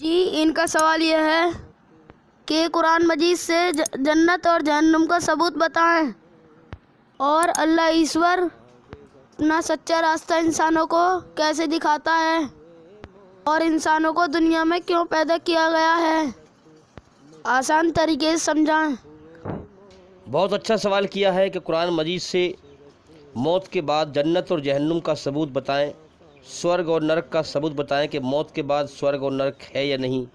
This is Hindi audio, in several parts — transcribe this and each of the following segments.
जी, इनका सवाल यह है कि कुरान मजीद से जन्नत और जहन्नुम का सबूत बताएं और अल्लाह ईश्वर अपना सच्चा रास्ता इंसानों को कैसे दिखाता है और इंसानों को दुनिया में क्यों पैदा किया गया है, आसान तरीके से समझाएं। बहुत अच्छा सवाल किया है कि कुरान मजीद से मौत के बाद जन्नत और जहन्नुम का सबूत बताएं, स्वर्ग और नरक का सबूत बताएं कि मौत के बाद स्वर्ग और नरक है या नहीं।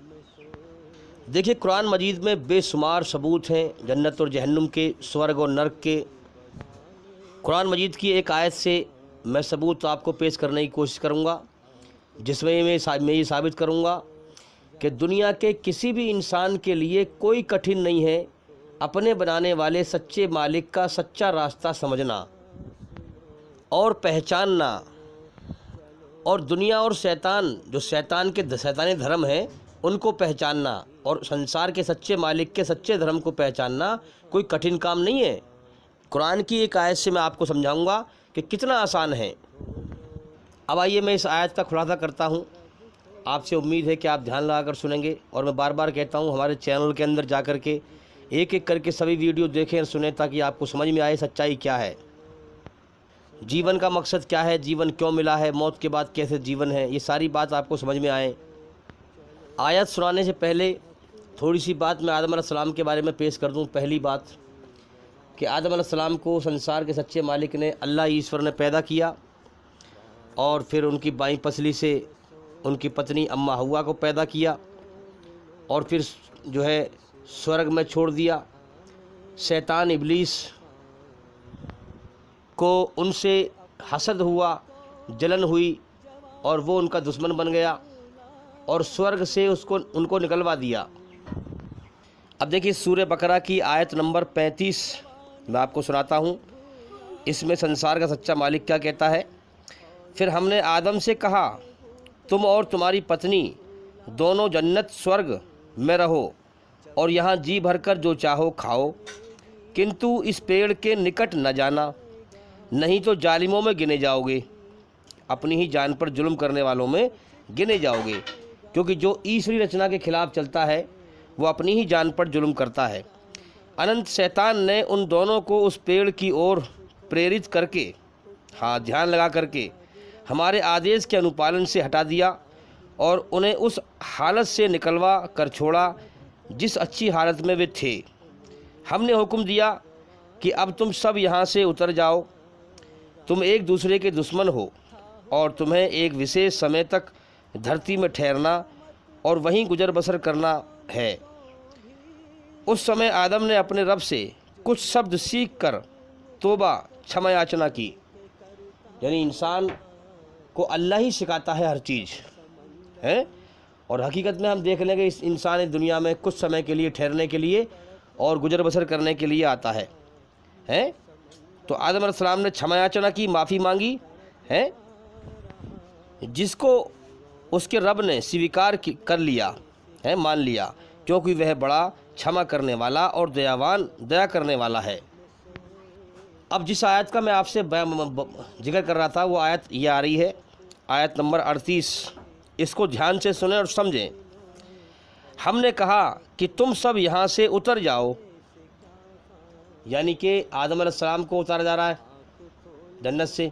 देखिए, कुरान मजीद में बेशुमार सबूत हैं जन्नत और जहन्नुम के, स्वर्ग और नरक के। कुरान मजीद की एक आयत से मैं सबूत आपको पेश करने की कोशिश करूँगा, जिसमें मैं ये साबित करूँगा कि दुनिया के किसी भी इंसान के लिए कोई कठिन नहीं है अपने बनाने वाले सच्चे मालिक का सच्चा रास्ता समझना और पहचानना, और दुनिया और शैतान जो शैतानी धर्म है उनको पहचानना और संसार के सच्चे मालिक के सच्चे धर्म को पहचानना कोई कठिन काम नहीं है। कुरान की एक आयत से मैं आपको समझाऊंगा कि कितना आसान है। अब आइए मैं इस आयत का खुलासा करता हूं। आपसे उम्मीद है कि आप ध्यान लगाकर सुनेंगे, और मैं बार बार कहता हूं हमारे चैनल के अंदर जा कर के एक एक करके सभी वीडियो देखें और सुनें, ताकि आपको समझ में आए सच्चाई क्या है, जीवन का मकसद क्या है, जीवन क्यों मिला है, मौत के बाद कैसे जीवन है, ये सारी बात आपको समझ में आए। आयत सुनाने से पहले थोड़ी सी बात मैं आदम अलैहिस्सलाम के बारे में पेश कर दूं। पहली बात कि आदम अलैहिस्सलाम को संसार के सच्चे मालिक ने, अल्लाह ईश्वर ने पैदा किया और फिर उनकी बाईं पसली से उनकी पत्नी अम्मा हव्वा को पैदा किया और फिर जो है स्वर्ग में छोड़ दिया। शैतान इब्लीस को उनसे हसद हुआ, जलन हुई और वो उनका दुश्मन बन गया और स्वर्ग से उनको निकलवा दिया। अब देखिए सूरह बकरा की आयत नंबर 35 मैं आपको सुनाता हूँ। इसमें संसार का सच्चा मालिक क्या कहता है। फिर हमने आदम से कहा, तुम और तुम्हारी पत्नी दोनों जन्नत स्वर्ग में रहो और यहाँ जी भरकर जो चाहो खाओ, किंतु इस पेड़ के निकट न जाना, नहीं तो जालिमों में गिने जाओगे, अपनी ही जान पर जुल्म करने वालों में गिने जाओगे। क्योंकि जो ईश्वरी रचना के खिलाफ चलता है वो अपनी ही जान पर जुल्म करता है। अनंत शैतान ने उन दोनों को उस पेड़ की ओर प्रेरित करके, हाँ ध्यान लगा करके, हमारे आदेश के अनुपालन से हटा दिया और उन्हें उस हालत से निकलवा कर छोड़ा जिस अच्छी हालत में वे थे। हमने हुक्म दिया कि अब तुम सब यहाँ से उतर जाओ, तुम एक दूसरे के दुश्मन हो और तुम्हें एक विशेष समय तक धरती में ठहरना और वहीं गुजर बसर करना है। उस समय आदम ने अपने रब से कुछ शब्द सीख कर तौबा क्षमा याचना की। यानी इंसान को अल्लाह ही सिखाता है हर चीज़ है, और हकीकत में हम देख लेंगे इस इंसान इस दुनिया में कुछ समय के लिए ठहरने के लिए और गुजर बसर करने के लिए आता है। तो आदम अलैहिस्सलाम ने क्षमा याचना की, माफ़ी मांगी है, जिसको उसके रब ने स्वीकार कर लिया है, मान लिया, क्योंकि वह बड़ा क्षमा करने वाला और दया करने वाला है। अब जिस आयत का मैं आपसे जिक्र कर रहा था वो आयत ये आ रही है, आयत नंबर 38। इसको ध्यान से सुने और समझें। हमने कहा कि तुम सब यहाँ से उतर जाओ, यानी कि आदम अलैहिस्सलाम को उतारा जा रहा है जन्नत से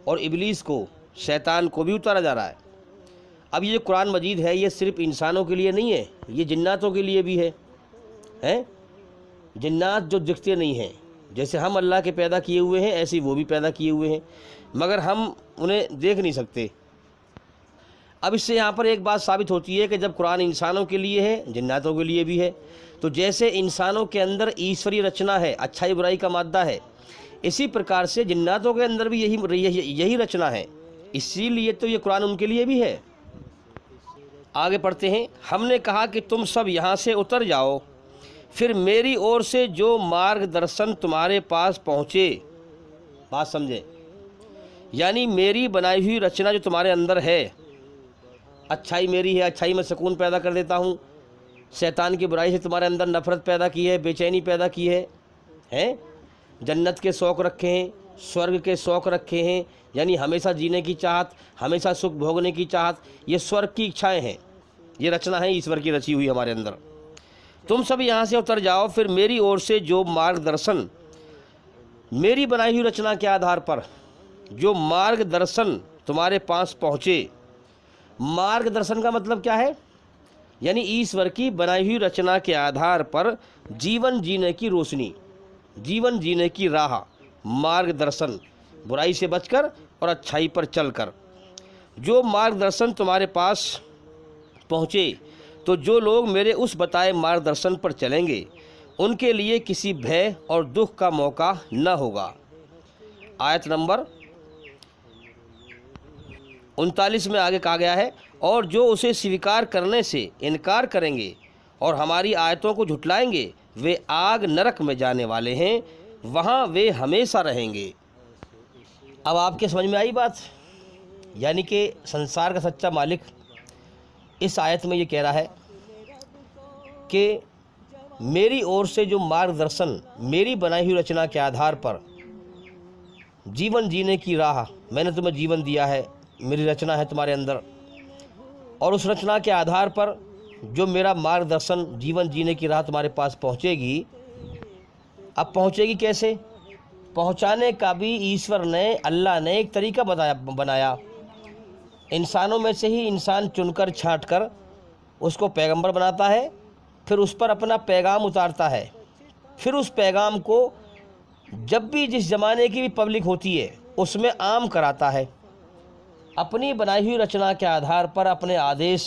और इब्लीस को, शैतान को भी उतारा जा रहा है। अब ये कुरान मजीद है ये सिर्फ इंसानों के लिए नहीं है, ये जिन्नातों के लिए भी है। जिन्नात जो दिखते नहीं हैं, जैसे हम अल्लाह के पैदा किए हुए हैं ऐसे वो भी पैदा किए हुए हैं, मगर हम उन्हें देख नहीं सकते। अब इससे यहाँ पर एक बात साबित होती है कि जब कुरान इंसानों के लिए है, जिन्नातों के लिए भी है, तो जैसे इंसानों के अंदर ईश्वरीय रचना है, अच्छाई बुराई का मादा है, इसी प्रकार से जिन्नातों के अंदर भी यही रचना है। इसीलिए तो ये कुरान उनके लिए भी है। आगे पढ़ते हैं। हमने कहा कि तुम सब यहाँ से उतर जाओ, फिर मेरी ओर से जो मार्गदर्शन तुम्हारे पास पहुँचे, बात समझे, यानी मेरी बनाई हुई रचना जो तुम्हारे अंदर है, अच्छाई मेरी है, अच्छाई में सुकून पैदा कर देता हूँ, शैतान की बुराई से तुम्हारे अंदर नफ़रत पैदा की है, बेचैनी पैदा की है, जन्नत के शौक़ रखे हैं, स्वर्ग के शौक़ रखे हैं, यानी हमेशा जीने की चाहत, हमेशा सुख भोगने की चाहत, ये स्वर्ग की इच्छाएं हैं। ये रचना है ईश्वर की रची हुई हमारे अंदर। तुम सब यहाँ से उतर जाओ, फिर मेरी ओर से जो मार्गदर्शन, मेरी बनाई हुई रचना के आधार पर जो मार्गदर्शन तुम्हारे पास पहुँचे। मार्गदर्शन का मतलब क्या है? यानी ईश्वर की बनाई हुई रचना के आधार पर जीवन जीने की रोशनी, जीवन जीने की राह, मार्गदर्शन, बुराई से बचकर और अच्छाई पर चलकर। जो मार्गदर्शन तुम्हारे पास पहुँचे, तो जो लोग मेरे उस बताए मार्गदर्शन पर चलेंगे उनके लिए किसी भय और दुख का मौका न होगा। आयत नंबर 39 में आगे कहा गया है, और जो उसे स्वीकार करने से इनकार करेंगे और हमारी आयतों को झुटलाएंगे वे आग नरक में जाने वाले हैं, वहाँ वे हमेशा रहेंगे। अब आपके समझ में आई बात? यानी कि संसार का सच्चा मालिक इस आयत में ये कह रहा है कि मेरी ओर से जो मार्गदर्शन, मेरी बनाई हुई रचना के आधार पर जीवन जीने की राह, मैंने तुम्हें जीवन दिया है, मेरी रचना है तुम्हारे अंदर, और उस रचना के आधार पर जो मेरा मार्गदर्शन, जीवन जीने की राह तुम्हारे पास पहुंचेगी। अब पहुंचेगी कैसे? पहुंचाने का भी ईश्वर ने, अल्लाह ने एक तरीका बनाया। इंसानों में से ही इंसान चुनकर छांट कर उसको पैगंबर बनाता है, फिर उस पर अपना पैगाम उतारता है, फिर उस पैगाम को जब भी जिस ज़माने की भी पब्लिक होती है उसमें आम कराता है। अपनी बनाई हुई रचना के आधार पर अपने आदेश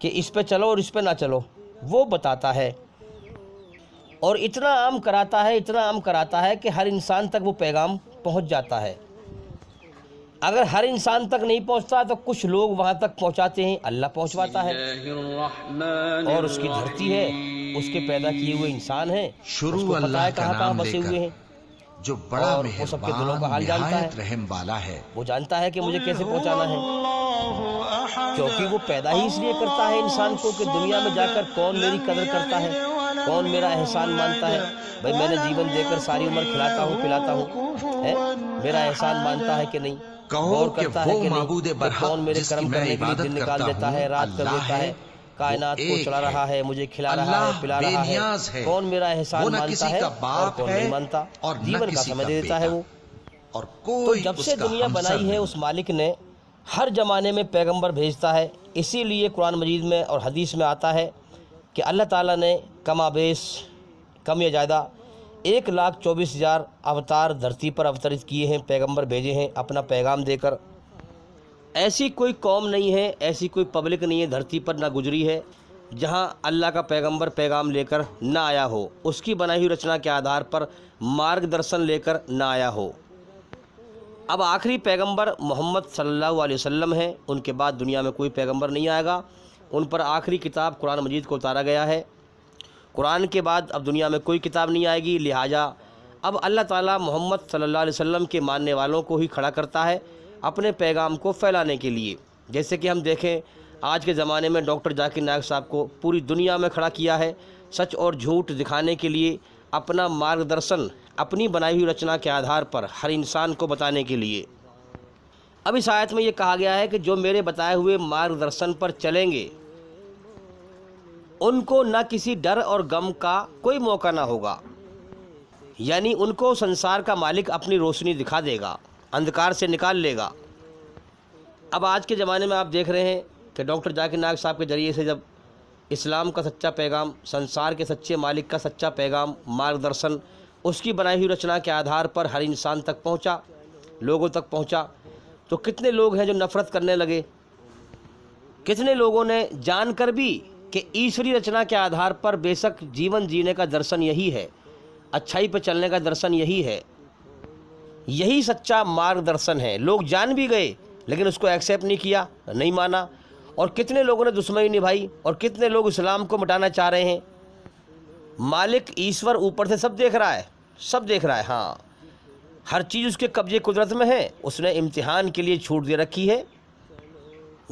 कि इस पे चलो और इस पे ना चलो वो बताता है, और इतना आम कराता है, इतना आम कराता है कि हर इंसान तक वो पैगाम पहुंच जाता है। अगर हर इंसान तक नहीं पहुंचता तो कुछ लोग वहां तक पहुंचाते हैं, अल्लाह पहुंचवाता है। और उसकी धरती है, उसके पैदा किए हुए इंसान हैं, उसको पता है कहाँ बसे हुए हैं, जो बड़ा और वो सबके दिलों का हाल जानता है, रहम वाला है। वो जानता है कि मुझे कैसे पहुंचाना है, क्योंकि वो पैदा ही इसलिए करता है इंसान को कि दुनिया में जाकर कौन मेरी कदर करता है, कौन मेरा एहसान मानता है। भाई मैंने जीवन देकर सारी उम्र खिलाता हूँ, पिलाता हूँ, है मेरा एहसान मानता है कि नहीं, गौर करता है कि नहीं, तो कौन मेरे कर्म करने के लिए दिन निकाल देता है, रात कर देता है, कायनात को चला रहा है, मुझे खिला रहा है, पिला रहा है, कौन मेरा एहसान मानता है और कौन नहीं मानता, जीवन का समय दे देता है वो। और तो जब से दुनिया बनाई है उस मालिक ने हर ज़माने में पैगंबर भेजता है। इसीलिए कुरान मजीद में और हदीस में आता है कि अल्लाह ताला ने कमाबेश, कम या ज़्यादा 1,24,000 अवतार धरती पर अवतरित किए हैं, पैगंबर भेजे हैं अपना पैगाम देकर। ऐसी कोई कौम नहीं है, ऐसी कोई पब्लिक नहीं है धरती पर ना गुजरी है जहां अल्लाह का पैगंबर पैगाम लेकर ना आया हो, उसकी बनाई हुई रचना के आधार पर मार्गदर्शन लेकर ना आया हो। अब आखिरी पैगंबर मोहम्मद सल्लल्लाहु अलैहि वसल्लम है, उनके बाद दुनिया में कोई पैगंबर नहीं आएगा। उन पर आखिरी किताब कुरान मजीद को उतारा गया है। कुरान के बाद अब दुनिया में कोई किताब नहीं आएगी, लिहाजा अब अल्लाह ताला मोहम्मद सल्लल्लाहु अलैहि वसल्लम के मानने वालों को ही खड़ा करता है अपने पैगाम को फैलाने के लिए। जैसे कि हम देखें आज के ज़माने में डॉक्टर जाकिर नायक साहब को पूरी दुनिया में खड़ा किया है, सच और झूठ दिखाने के लिए, अपना मार्गदर्शन अपनी बनाई हुई रचना के आधार पर हर इंसान को बताने के लिए। अब इस आयत में ये कहा गया है कि जो मेरे बताए हुए मार्गदर्शन पर चलेंगे उनको न किसी डर और गम का कोई मौका ना होगा, यानी उनको संसार का मालिक अपनी रोशनी दिखा देगा, अंधकार से निकाल लेगा। अब आज के ज़माने में आप देख रहे हैं कि डॉक्टर जाकिर नायक साहब के ज़रिए से जब इस्लाम का सच्चा पैगाम, संसार के सच्चे मालिक का सच्चा पैगाम, मार्गदर्शन उसकी बनाई हुई रचना के आधार पर हर इंसान तक पहुंचा, लोगों तक पहुंचा, तो कितने लोग हैं जो नफ़रत करने लगे। कितने लोगों ने जानकर भी कि ईश्वरी रचना के आधार पर बेशक जीवन जीने का दर्शन यही है, अच्छाई पर चलने का दर्शन यही है, यही सच्चा मार्गदर्शन है, लोग जान भी गए लेकिन उसको एक्सेप्ट नहीं किया, नहीं माना। और कितने लोगों ने दुश्मनी निभाई, और कितने लोग इस्लाम को मिटाना चाह रहे हैं। मालिक ईश्वर ऊपर से सब देख रहा है, सब देख रहा है, हाँ हर चीज़ उसके कब्जे कुदरत में है। उसने इम्तिहान के लिए छूट दे रखी है,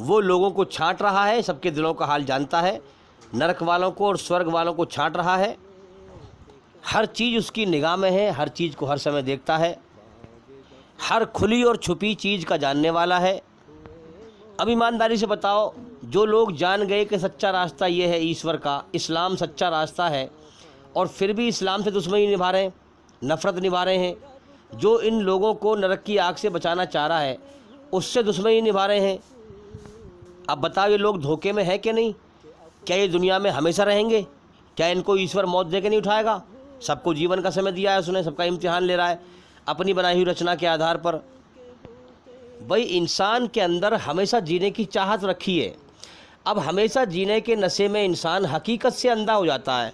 वो लोगों को छांट रहा है, सबके दिलों का हाल जानता है, नरक वालों को और स्वर्ग वालों को छांट रहा है। हर चीज़ उसकी निगाह में है, हर चीज़ को हर समय देखता है, हर खुली और छुपी चीज़ का जानने वाला है। अब ईमानदारी से बताओ, जो लोग जान गए कि सच्चा रास्ता ये है ईश्वर का, इस्लाम सच्चा रास्ता है, और फिर भी इस्लाम से दुश्मनी निभा रहे हैं, नफ़रत निभा रहे हैं, जो इन लोगों को नरक की आग से बचाना चाह रहा है उससे दुश्मनी निभा रहे हैं। अब बताओ ये लोग धोखे में है कि नहीं? क्या ये दुनिया में हमेशा रहेंगे? क्या इनको ईश्वर मौत दे के नहीं उठाएगा? सबको जीवन का समय दिया है उसने, सबका इम्तिहान ले रहा है अपनी बनाई हुई रचना के आधार पर। भाई इंसान के अंदर हमेशा जीने की चाहत रखी है। अब हमेशा जीने के नशे में इंसान हकीकत से अंधा हो जाता है।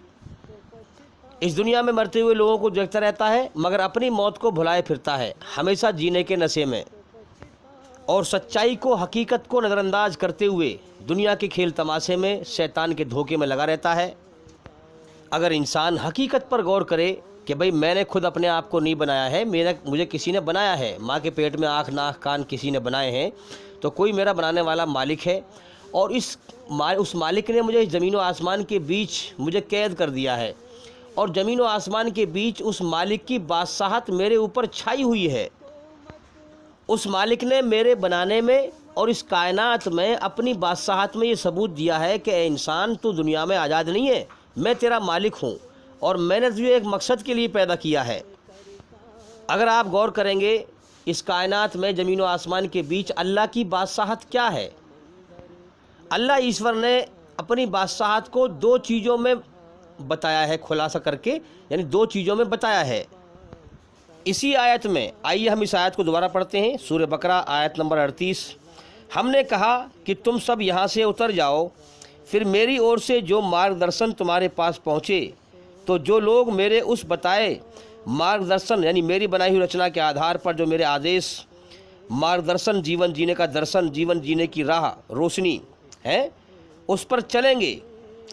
इस दुनिया में मरते हुए लोगों को देखता रहता है मगर अपनी मौत को भुलाए फिरता है, हमेशा जीने के नशे में, और सच्चाई को, हकीकत को नज़रअंदाज करते हुए दुनिया के खेल तमाशे में, शैतान के धोखे में लगा रहता है। अगर इंसान हकीकत पर गौर करे कि भाई मैंने खुद अपने आप को नहीं बनाया है, मुझे किसी ने बनाया है, माँ के पेट में आँख नाक कान किसी ने बनाए हैं, तो कोई मेरा बनाने वाला मालिक है, और उस मालिक ने मुझे ज़मीन व आसमान के बीच मुझे कैद कर दिया है, और ज़मीन व आसमान के बीच उस मालिक की बादशाहत मेरे ऊपर छाई हुई है। उस मालिक ने मेरे बनाने में और इस कायनात में अपनी बादशाहत में ये सबूत दिया है कि ए इंसान, तू दुनिया में आज़ाद नहीं है, मैं तेरा मालिक हूँ और मैंने तुझे एक मकसद के लिए पैदा किया है। अगर आप गौर करेंगे इस कायनात में, ज़मीन व आसमान के बीच अल्लाह की बादशाहत क्या है? अल्लाह ईश्वर ने अपनी बादशाहत को दो चीज़ों में बताया है, खुलासा करके, यानी दो चीज़ों में बताया है इसी आयत में। आइए हम इस आयत को दोबारा पढ़ते हैं। सूरह बकरा आयत नंबर 38। हमने कहा कि तुम सब यहाँ से उतर जाओ, फिर मेरी ओर से जो मार्गदर्शन तुम्हारे पास पहुँचे, तो जो लोग मेरे उस बताए मार्गदर्शन यानी मेरी बनाई हुई रचना के आधार पर जो मेरे आदेश, मार्गदर्शन, जीवन जीने का दर्शन, जीवन जीने की राह, रोशनी है, उस पर चलेंगे,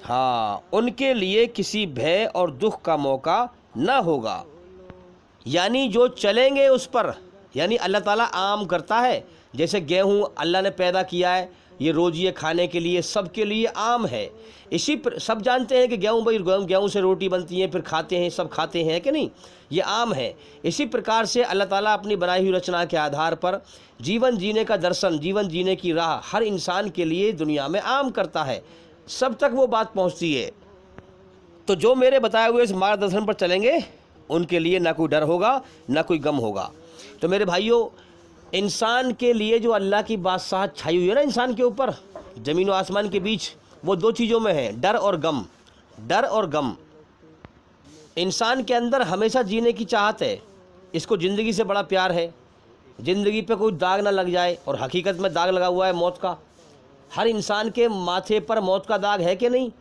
हाँ, उनके लिए किसी भय और दुख का मौका न होगा। यानी जो चलेंगे उस पर, यानी अल्लाह ताला आम करता है, जैसे गेहूँ अल्लाह ने पैदा किया है, ये रोज़ ये खाने के लिए, सबके लिए आम है। इसी पर सब जानते हैं कि गेहूँ से रोटी बनती है, फिर खाते हैं, सब खाते हैं कि नहीं, ये आम है। इसी प्रकार से अल्लाह ताला अपनी बनाई हुई रचना के आधार पर जीवन जीने का दर्शन, जीवन जीने की राह हर इंसान के लिए दुनिया में आम करता है, सब तक वो बात पहुँचती है। तो जो मेरे बताए हुए इस मार्गदर्शन पर चलेंगे उनके लिए ना कोई डर होगा, ना कोई गम होगा। तो मेरे भाइयों, इंसान के लिए जो अल्लाह की बादशाहत छाई हुई है ना इंसान के ऊपर, ज़मीन व आसमान के बीच, वो दो चीज़ों में है, डर और गम। डर और गम इंसान के अंदर हमेशा जीने की चाहत है, इसको ज़िंदगी से बड़ा प्यार है, ज़िंदगी पे कोई दाग ना लग जाए, और हकीकत में दाग लगा हुआ है मौत का। हर इंसान के माथे पर मौत का दाग है कि नहीं?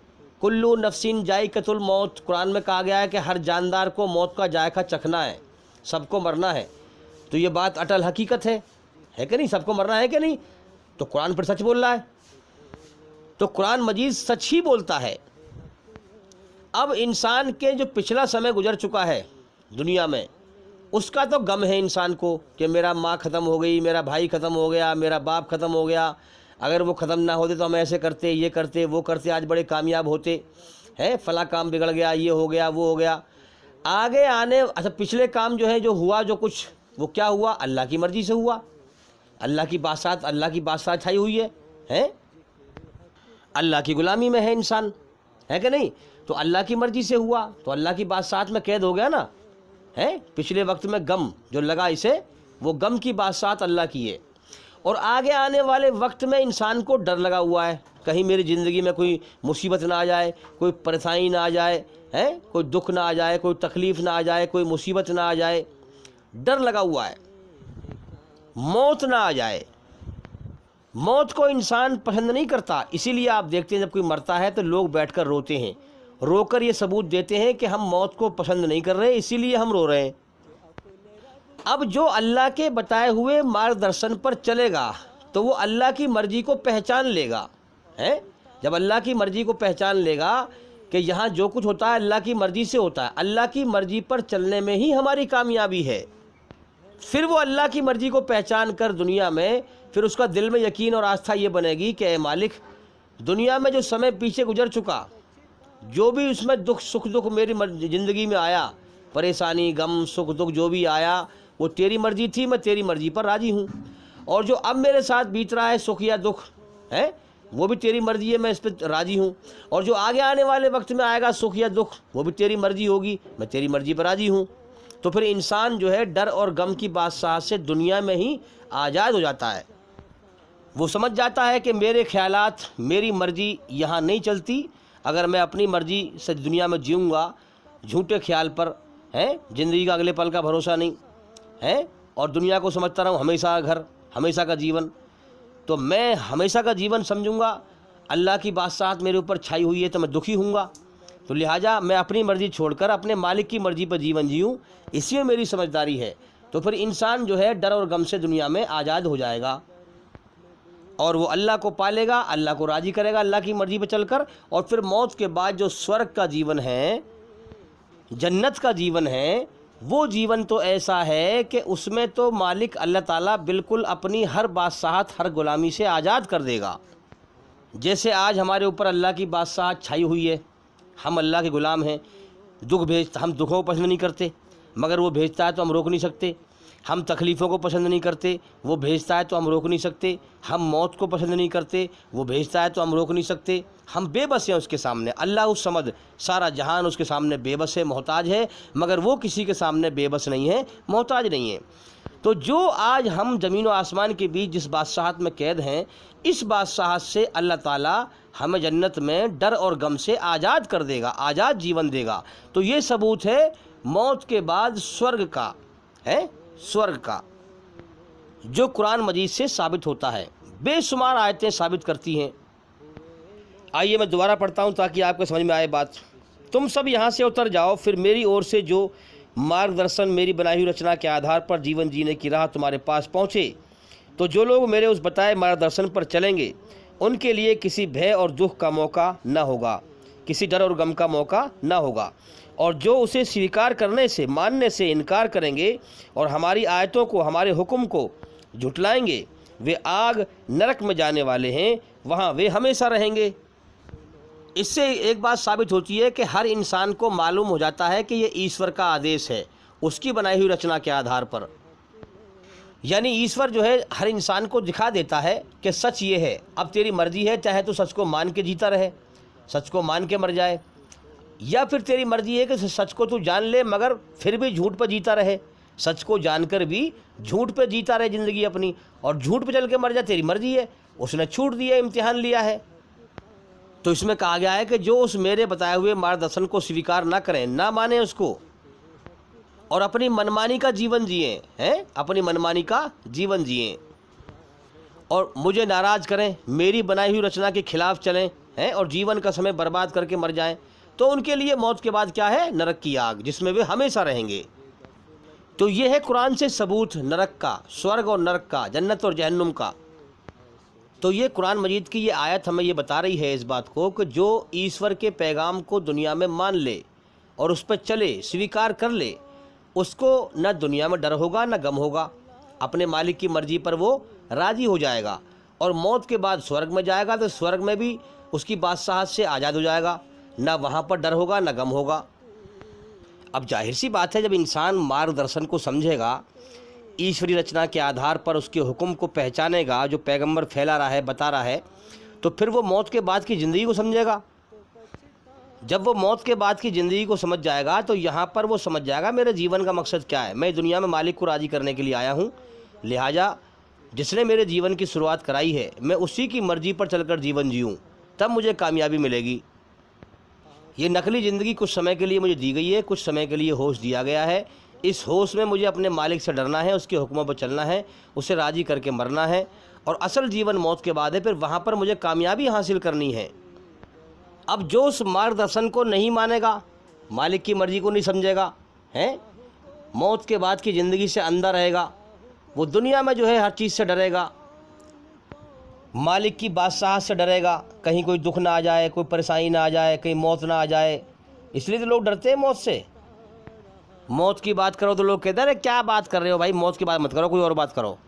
कुल्लू नफ्सिन जायक़तुल मौत, कुरान में कहा गया है कि हर जानदार को मौत का जायका चखना है, सबको मरना है। तो ये बात अटल हकीकत है कि नहीं? सबको मरना है कि नहीं? तो कुरान पर सच बोल रहा है, तो कुरान मजीद सच ही बोलता है। अब इंसान के जो पिछला समय गुजर चुका है दुनिया में, उसका तो गम है इंसान को कि मेरा माँ ख़त्म हो गई, मेरा भाई ख़त्म हो गया, मेरा बाप ख़त्म हो गया, अगर वो ख़त्म ना होते तो हम ऐसे करते, ये करते, वो करते, आज बड़े कामयाब होते हैं, फला काम बिगड़ गया, ये हो गया, वो हो गया। आगे आने, अच्छा पिछले काम जो है, जो हुआ, जो कुछ, वो क्या हुआ? अल्लाह की मर्ज़ी से हुआ। अल्लाह की बादशाहत छाई हुई है? अल्लाह की ग़ुलामी में है इंसान, है कि नहीं? तो अल्लाह की मर्ज़ी से हुआ, तो अल्लाह की बादशाहत में कैद हो गया ना, है? पिछले वक्त में गम जो लगा इसे, वो गम की बादशाहत अल्लाह की है। और आगे आने वाले वक्त में इंसान को डर लगा हुआ है, कहीं मेरी ज़िंदगी में कोई मुसीबत ना आ जाए, कोई परेशानी ना आ जाए, है? कोई दुख ना आ जाए, कोई तकलीफ़ ना आ जाए, कोई मुसीबत ना आ जाए, डर लगा हुआ है, मौत ना आ जाए। मौत को इंसान पसंद नहीं करता, इसीलिए आप देखते हैं जब कोई मरता है तो लोग बैठकर रोते हैं, रोकर ये सबूत देते हैं कि हम मौत को पसंद नहीं कर रहे, इसीलिए हम रो रहे हैं। अब जो अल्लाह के बताए हुए मार्गदर्शन पर चलेगा तो वो अल्लाह की मर्ज़ी को पहचान लेगा, है? जब अल्लाह की मर्ज़ी को पहचान लेगा कि यहाँ जो कुछ होता है अल्लाह की मर्ज़ी से होता है, अल्लाह की मर्ज़ी पर चलने में ही हमारी कामयाबी है, फिर वो अल्लाह की मर्ज़ी को पहचान कर दुनिया में, फिर उसका दिल में यकीन और आस्था ये बनेगी कि ए मालिक, दुनिया में जो समय पीछे गुजर चुका, जो भी उसमें दुख, सुख दुख मेरी ज़िंदगी में आया, परेशानी, गम, सुख दुख जो भी आया, वो तेरी मर्ज़ी थी, मैं तेरी मर्ज़ी पर राज़ी हूँ। और जो अब मेरे साथ बीत रहा है सुख या दुख, है, वो भी तेरी मर्जी है, मैं इस पर राज़ी हूँ। और जो आगे आने वाले वक्त में आएगा सुख या दुख, वो भी तेरी मर्जी होगी, मैं तेरी मर्जी पर राज़ी हूँ। तो फिर इंसान जो है डर और गम की बादशाह से दुनिया में ही आज़ाद हो जाता है। वो समझ जाता है कि मेरे ख्यालात, मेरी मर्जी यहाँ नहीं चलती। अगर मैं अपनी मर्जी से दुनिया में जीऊँगा, झूठे ख्याल पर है, ज़िंदगी का अगले पल का भरोसा नहीं है, और दुनिया को समझता रहूँ हमेशा घर, हमेशा का जीवन, तो मैं हमेशा का जीवन समझूंगा। अल्लाह की बादशाहत मेरे ऊपर छाई हुई है तो मैं दुखी हूँगा। तो लिहाजा मैं अपनी मर्ज़ी छोड़कर अपने मालिक की मर्ज़ी पर जीवन जीऊँ, इसी में मेरी समझदारी है। तो फिर इंसान जो है डर और गम से दुनिया में आज़ाद हो जाएगा और वो अल्लाह को पालेगा, अल्लाह को राज़ी करेगा अल्लाह की मर्ज़ी पर चलकर। और फिर मौत के बाद जो स्वर्ग का जीवन है, जन्नत का जीवन है, वो जीवन तो ऐसा है कि उसमें तो मालिक अल्लाह ताला बिल्कुल अपनी हर बादशाहत, हर ग़ुलामी से आज़ाद कर देगा। जैसे आज हमारे ऊपर अल्लाह की बादशाहत छाई हुई है, हम अल्लाह के ग़ुलाम हैं। दुख भेजता, हम दुखों को पसंद नहीं करते, मगर वो भेजता है तो हम रोक नहीं सकते। हम तकलीफ़ों को पसंद नहीं करते, वो भेजता है तो हम रोक नहीं सकते। हम मौत को पसंद नहीं करते, वो भेजता है तो हम रोक नहीं सकते। हम बेबस हैं उसके सामने। अल्लाह उस समद, सारा जहान उसके सामने बेबस है, मोहताज है, मगर वो किसी के सामने बेबस नहीं है, मोहताज नहीं है। तो जो आज हम ज़मीन व आसमान के बीच जिस बादशाहत में कैद हैं, इस बादशाहत से अल्लाह ताला हमें जन्नत में डर और गम से आज़ाद कर देगा, आज़ाद जीवन देगा। तो ये सबूत है मौत के बाद स्वर्ग का, है स्वर्ग का, जो कुरान मजीद से साबित होता है। बेशुमार आयतें साबित करती हैं। आइए मैं दोबारा पढ़ता हूँ ताकि आपको समझ में आए बात। तुम सब यहाँ से उतर जाओ, फिर मेरी ओर से जो मार्गदर्शन मेरी बनाई हुई रचना के आधार पर जीवन जीने की राह तुम्हारे पास पहुँचे, तो जो लोग मेरे उस बताए मार्गदर्शन पर चलेंगे उनके लिए किसी भय और दुख का मौका न होगा, किसी डर और गम का मौका न होगा। और जो उसे स्वीकार करने से, मानने से इनकार करेंगे और हमारी आयतों को, हमारे हुक्म को झुटलाएंगे, वे आग नरक में जाने वाले हैं, वहाँ वे हमेशा रहेंगे। इससे एक बात साबित होती है कि हर इंसान को मालूम हो जाता है कि ये ईश्वर का आदेश है, उसकी बनाई हुई रचना के आधार पर। यानी ईश्वर जो है हर इंसान को दिखा देता है कि सच ये है, अब तेरी मर्जी है, चाहे तो सच को मान के जीता रहे, सच को मान के मर जाए, या फिर तेरी मर्जी है कि सच को तू जान ले मगर फिर भी झूठ पर जीता रहे, सच को जानकर भी झूठ पे जीता रहे ज़िंदगी अपनी, और झूठ पे चल के मर जाए, तेरी मर्जी है। उसने छूट दिया, इम्तिहान लिया है। तो इसमें कहा गया है कि जो उस मेरे बताए हुए मार्गदर्शन को स्वीकार ना करें, ना माने उसको, और अपनी मनमानी का जीवन जिए, हैं, अपनी मनमानी का जीवन जिए और मुझे नाराज़ करें, मेरी बनाई हुई रचना के खिलाफ चलें, हैं, और जीवन का समय बर्बाद करके मर जाएं, तो उनके लिए मौत के बाद क्या है? नरक की आग, जिसमें वे हमेशा रहेंगे। तो ये है कुरान से सबूत नरक का, स्वर्ग और नरक का, जन्नत और जहन्नुम का। तो ये कुरान मजीद की ये आयत हमें ये बता रही है इस बात को कि जो ईश्वर के पैगाम को दुनिया में मान ले और उस पर चले, स्वीकार कर ले, उसको न दुनिया में डर होगा न गम होगा, अपने मालिक की मर्जी पर वो राज़ी हो जाएगा। और मौत के बाद स्वर्ग में जाएगा तो स्वर्ग में भी उसकी बादशाहत से आज़ाद हो जाएगा, ना वहाँ पर डर होगा ना गम होगा। अब जाहिर सी बात है, जब इंसान मार्गदर्शन को समझेगा, ईश्वरी रचना के आधार पर उसके हुक्म को पहचानेगा जो पैगंबर फैला रहा है, बता रहा है, तो फिर वो मौत के बाद की ज़िंदगी को समझेगा। जब वो मौत के बाद की ज़िंदगी को समझ जाएगा तो यहाँ पर वो समझ जाएगा मेरे जीवन का मकसद क्या है। मैं दुनिया में मालिक को राज़ी करने के लिए आया हूँ, लिहाजा जिसने मेरे जीवन की शुरुआत कराई है मैं उसी की मर्ज़ी पर चलकर जीवन जीऊँ, तब मुझे कामयाबी मिलेगी। ये नकली ज़िंदगी कुछ समय के लिए मुझे दी गई है, कुछ समय के लिए होश दिया गया है। इस होश में मुझे अपने मालिक से डरना है, उसके हुक्मों पर चलना है, उसे राज़ी करके मरना है, और असल जीवन मौत के बाद है, फिर वहाँ पर मुझे कामयाबी हासिल करनी है। अब जो उस मार्गदर्शन को नहीं मानेगा, मालिक की मर्ज़ी को नहीं समझेगा, हैं, मौत के बाद की ज़िंदगी से अंधा रहेगा, वो दुनिया में जो है हर चीज़ से डरेगा, मालिक की बादशाहत से डरेगा, कहीं कोई दुख ना आ जाए, कोई परेशानी ना आ जाए, कहीं मौत ना आ जाए। इसलिए तो लोग डरते हैं मौत से। मौत की बात करो तो लोग कहते हैं अरे क्या बात कर रहे हो भाई, मौत की बात मत करो, कोई और बात करो,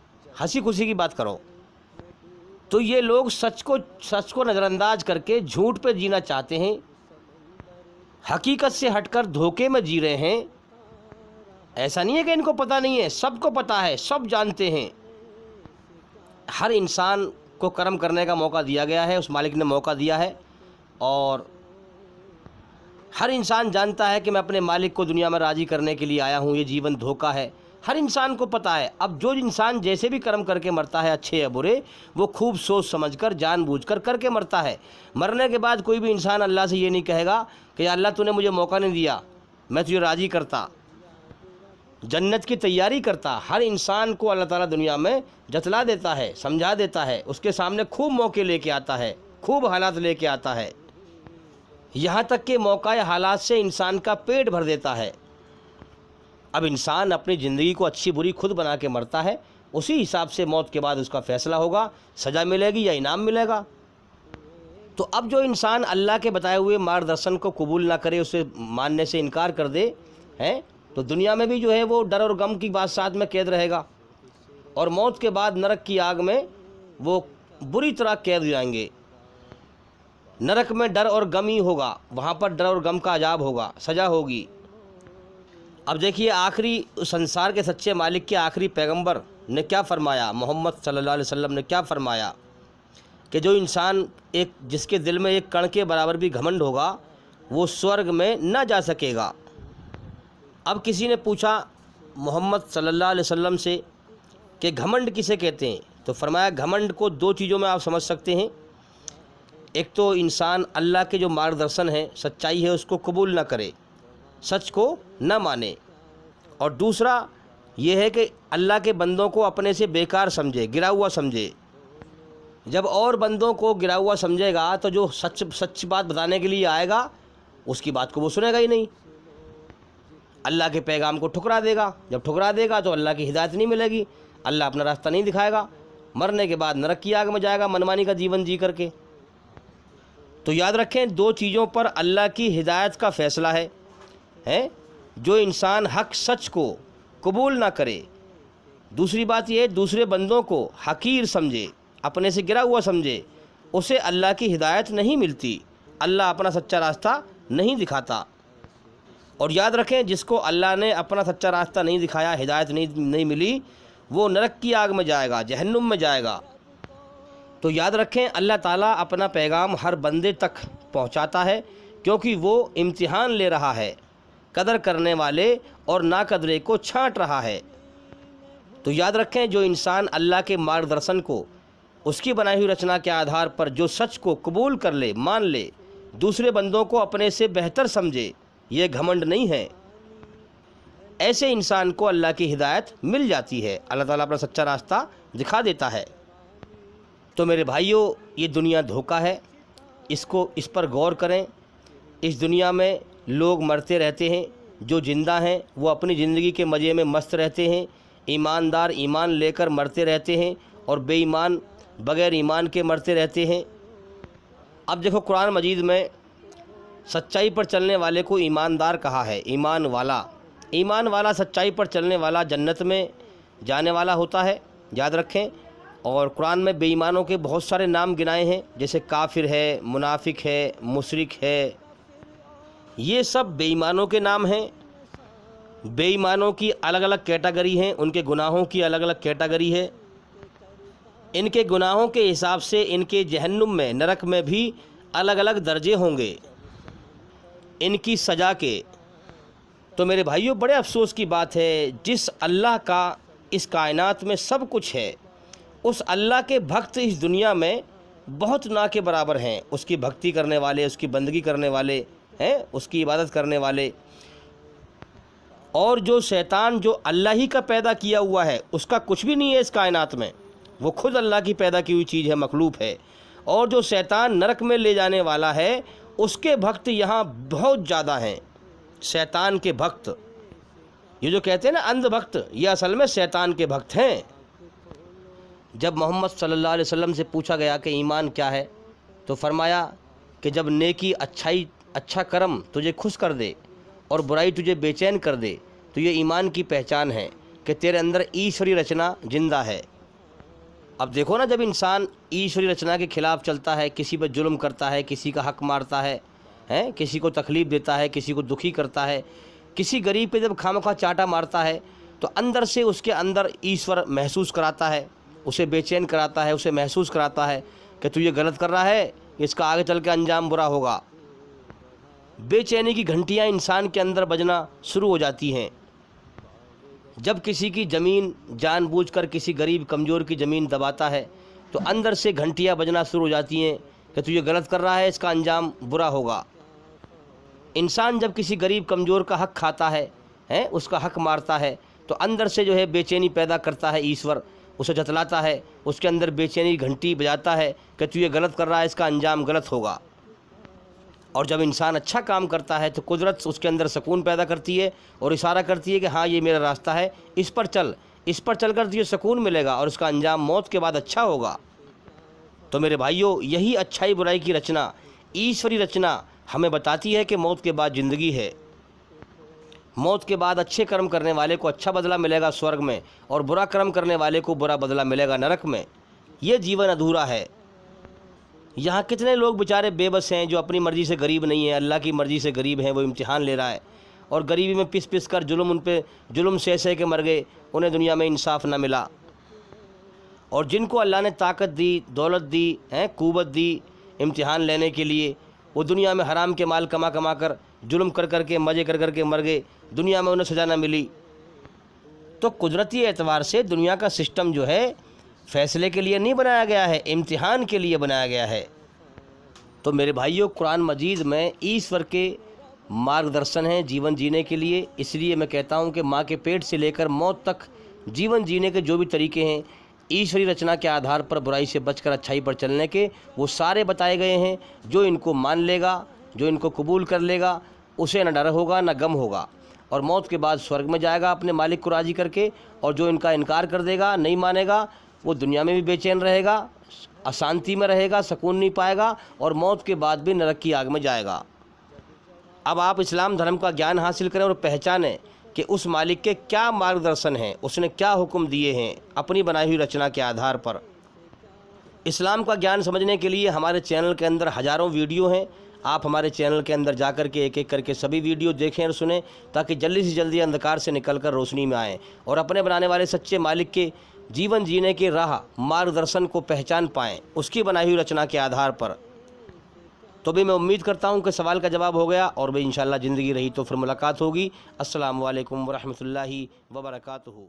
हंसी खुशी की बात करो। तो ये लोग सच को नज़रअंदाज करके झूठ पे जीना चाहते हैं, हकीकत से हटकर धोखे में जी रहे हैं। ऐसा नहीं है कि इनको पता नहीं है, सबको पता है, सब जानते हैं। हर इंसान को कर्म करने का मौका दिया गया है, उस मालिक ने मौका दिया है। और हर इंसान जानता है कि मैं अपने मालिक को दुनिया में राज़ी करने के लिए आया हूँ, ये जीवन धोखा है, हर इंसान को पता है। अब जो इंसान जैसे भी कर्म करके मरता है, अच्छे या बुरे, वो खूब सोच समझकर जानबूझकर करके मरता है। मरने के बाद कोई भी इंसान अल्लाह से ये नहीं कहेगा कि या अल्लाह तूने मुझे मौका नहीं दिया, मैं तुझे राज़ी करता, जन्नत की तैयारी करता। हर इंसान को अल्लाह ताला दुनिया में जतला देता है, समझा देता है, उसके सामने खूब मौके लेके आता है, खूब हालात लेके आता है, यहाँ तक कि मौका या हालात से इंसान का पेट भर देता है। अब इंसान अपनी ज़िंदगी को अच्छी बुरी खुद बना के मरता है, उसी हिसाब से मौत के बाद उसका फ़ैसला होगा, सज़ा मिलेगी या इनाम मिलेगा। तो अब जो इंसान अल्लाह के बताए हुए मार्गदर्शन को कबूल ना करे, उसे मानने से इनकार कर दे हैं, तो दुनिया में भी जो है वो डर और गम की बात साथ में कैद रहेगा, और मौत के बाद नरक की आग में वो बुरी तरह कैद हो जाएंगे। नरक में डर और गम ही होगा, वहाँ पर डर और गम का अजाब होगा, सज़ा होगी। अब देखिए आखिरी संसार के सच्चे मालिक के आखिरी पैगंबर ने क्या फरमाया, मोहम्मद सल्लल्लाहु अलैहि वसल्लम ने क्या फरमाया कि जो इंसान जिसके दिल में एक कण के बराबर भी घमंड होगा, वो स्वर्ग में न जा सकेगा। अब किसी ने पूछा मोहम्मद सल्लल्लाहु अलैहि वसल्लम से कि घमंड किसे कहते हैं, तो फरमाया घमंड को दो चीज़ों में आप समझ सकते हैं। एक तो इंसान अल्लाह के जो मार्गदर्शन है, सच्चाई है, उसको कबूल ना करे, सच को न माने, और दूसरा ये है कि अल्लाह के बंदों को अपने से बेकार समझे, गिरा हुआ समझे। जब और बंदों को गिरा हुआ समझेगा तो जो सच बात बताने के लिए आएगा उसकी बात को वो सुनेगा ही नहीं, अल्लाह के पैगाम को ठुकरा देगा। जब ठुकरा देगा तो अल्लाह की हिदायत नहीं मिलेगी, अल्लाह अपना रास्ता नहीं दिखाएगा, मरने के बाद नरक की आग में जाएगा मनमानी का जीवन जी करके। तो याद रखें, दो चीज़ों पर अल्लाह की हिदायत का फ़ैसला है जो इंसान हक सच को कबूल ना करे। दूसरी बात यह है, दूसरे बंदों को हकीर समझे, अपने से गिरा हुआ समझे, उसे अल्लाह की हिदायत नहीं मिलती, अल्लाह अपना सच्चा रास्ता नहीं दिखाता। और याद रखें, जिसको अल्लाह ने अपना सच्चा रास्ता नहीं दिखाया, हिदायत नहीं मिली, वो नरक की आग में जाएगा, जहन्नुम में जाएगा। तो याद रखें, अल्लाह ताला अपना पैगाम हर बंदे तक पहुंचाता है, क्योंकि वो इम्तिहान ले रहा है, कदर करने वाले और नाकदरे को छांट रहा है। तो याद रखें, जो इंसान अल्लाह के मार्गदर्शन को उसकी बनाई हुई रचना के आधार पर जो सच को कबूल कर ले, मान ले, दूसरे बंदों को अपने से बेहतर समझे, ये घमंड नहीं है। ऐसे इंसान को अल्लाह की हिदायत मिल जाती है, अल्लाह ताला अपना सच्चा रास्ता दिखा देता है। तो मेरे भाइयों, ये दुनिया धोखा है, इस पर गौर करें। इस दुनिया में लोग मरते रहते हैं, जो ज़िंदा हैं वो अपनी ज़िंदगी के मज़े में मस्त रहते हैं। ईमानदार ईमान लेकर मरते रहते हैं और बेईमान बग़ैर ईमान के मरते रहते हैं। अब देखो, कुरान मजीद में सच्चाई पर चलने वाले को ईमानदार कहा है, ईमान वाला सच्चाई पर चलने वाला जन्नत में जाने वाला होता है, याद रखें। और कुरान में बेईमानों के बहुत सारे नाम गिनाए हैं, जैसे काफिर है, मुनाफिक है, मुशरिक है, ये सब बेईमानों के नाम हैं। बेईमानों की अलग अलग कैटेगरी हैं, उनके गुनाहों की अलग अलग कैटेगरी है। इनके गुनाहों के हिसाब से इनके जहन्नुम में, नरक में भी अलग अलग दर्जे होंगे इनकी सज़ा के। तो मेरे भाइयों, बड़े अफसोस की बात है, जिस अल्लाह का इस कायनात में सब कुछ है, उस अल्लाह के भक्त इस दुनिया में बहुत ना के बराबर हैं। उसकी भक्ति करने वाले, उसकी बंदगी करने वाले हैं, उसकी इबादत करने वाले। और जो शैतान, जो अल्लाह ही का पैदा किया हुआ है, उसका कुछ भी नहीं है इस कायनात में, वो खुद अल्लाह की पैदा की हुई चीज़ है, मखलूक है। और जो शैतान नरक में ले जाने वाला है, उसके भक्त यहाँ बहुत ज़्यादा हैं। शैतान के भक्त, ये जो कहते हैं ना अंध भक्त, ये असल में शैतान के भक्त हैं। जब मोहम्मद सल्लल्लाहु अलैहि वसल्लम से पूछा गया कि ईमान क्या है, तो फरमाया कि जब नेकी, अच्छाई, अच्छा कर्म तुझे खुश कर दे और बुराई तुझे बेचैन कर दे, तो ये ईमान की पहचान है कि तेरे अंदर ईश्वरी रचना जिंदा है। अब देखो ना, जब इंसान ईश्वरी रचना के ख़िलाफ़ चलता है, किसी पर जुल्म करता है, किसी का हक मारता है, किसी को तकलीफ़ देता है, किसी को दुखी करता है, किसी गरीब पे जब खामखा चाटा मारता है, तो अंदर से उसके अंदर ईश्वर महसूस कराता है, उसे बेचैन कराता है, उसे महसूस कराता है कि तू ये गलत कर रहा है, इसका आगे चल के अंजाम बुरा होगा। बेचैनी की घंटियाँ इंसान के अंदर बजना शुरू हो जाती हैं। जब किसी की ज़मीन जानबूझकर किसी गरीब कमज़ोर की ज़मीन दबाता है तो अंदर से घंटियाँ बजना शुरू हो जाती हैं कि तू ये गलत कर रहा है, इसका अंजाम बुरा होगा। इंसान जब किसी गरीब कमज़ोर का हक़ खाता है उसका हक़ मारता है तो अंदर से जो है बेचैनी पैदा करता है ईश्वर, उसे जतलाता है, उसके अंदर बेचैनी घंटी बजाता है कि तू ये गलत कर रहा है, इसका अंजाम गलत होगा। और जब इंसान अच्छा काम करता है तो कुदरत उसके अंदर सुकून पैदा करती है और इशारा करती है कि हाँ ये मेरा रास्ता है, इस पर चल कर तुझे सुकून मिलेगा और उसका अंजाम मौत के बाद अच्छा होगा। तो मेरे भाइयों, यही अच्छाई बुराई की रचना, ईश्वरी रचना हमें बताती है कि मौत के बाद ज़िंदगी है। मौत के बाद अच्छे कर्म करने वाले को अच्छा बदला मिलेगा स्वर्ग में और बुरा कर्म करने वाले को बुरा बदला मिलेगा नरक में। ये जीवन अधूरा है। यहाँ कितने लोग बेचारे बेबस हैं जो अपनी मर्ज़ी से गरीब नहीं है, अल्लाह की मर्ज़ी से गरीब हैं। वो इम्तिहान ले रहा है और गरीबी में पिस पिस कर जुल्म उन पे जुल्म सह के मर गए, उन्हें दुनिया में इंसाफ ना मिला। और जिनको अल्लाह ने ताकत दी, दौलत दी है, कुव्वत दी इम्तिहान लेने के लिए, वो दुनिया में हराम के माल कमा कमा कर जुल्म कर कर के मज़े कर कर के मर गए, दुनिया में उन्हें सज़ा ना मिली। तो कुदरती एतबार से दुनिया का सिस्टम जो है फ़ैसले के लिए नहीं बनाया गया है, इम्तिहान के लिए बनाया गया है। तो मेरे भाइयों, कुरान मजीद में ईश्वर के मार्गदर्शन है जीवन जीने के लिए। इसलिए मैं कहता हूँ कि माँ के पेट से लेकर मौत तक जीवन जीने के जो भी तरीके हैं ईश्वरी रचना के आधार पर बुराई से बचकर अच्छाई पर चलने के, वो सारे बताए गए हैं। जो इनको मान लेगा, जो इनको कबूल कर लेगा, उसे न डर होगा न गम होगा और मौत के बाद स्वर्ग में जाएगा अपने मालिक को राज़ी करके। और जो इनका इनकार कर देगा, नहीं मानेगा, वो दुनिया में भी बेचैन रहेगा, अशांति में रहेगा, सुकून नहीं पाएगा और मौत के बाद भी नरक की आग में जाएगा। अब आप इस्लाम धर्म का ज्ञान हासिल करें और पहचानें कि उस मालिक के क्या मार्गदर्शन हैं, उसने क्या हुक्म दिए हैं अपनी बनाई हुई रचना के आधार पर। इस्लाम का ज्ञान समझने के लिए हमारे चैनल के अंदर हज़ारों वीडियो हैं। आप हमारे चैनल के अंदर जाकर के एक एक करके सभी वीडियो देखें और सुनें ताकि जल्दी से जल्दी अंधकार से निकलकर रोशनी में आएँ और अपने बनाने वाले सच्चे मालिक के जीवन जीने के राह मार्गदर्शन को पहचान पाएँ उसकी बनाई हुई रचना के आधार पर। तो भी मैं उम्मीद करता हूँ कि सवाल का जवाब हो गया और भी इंशाअल्लाह ज़िंदगी रही तो फिर मुलाकात होगी। अस्सलामु अलैकुम वरहमतुल्लाहि वबरकातुहू।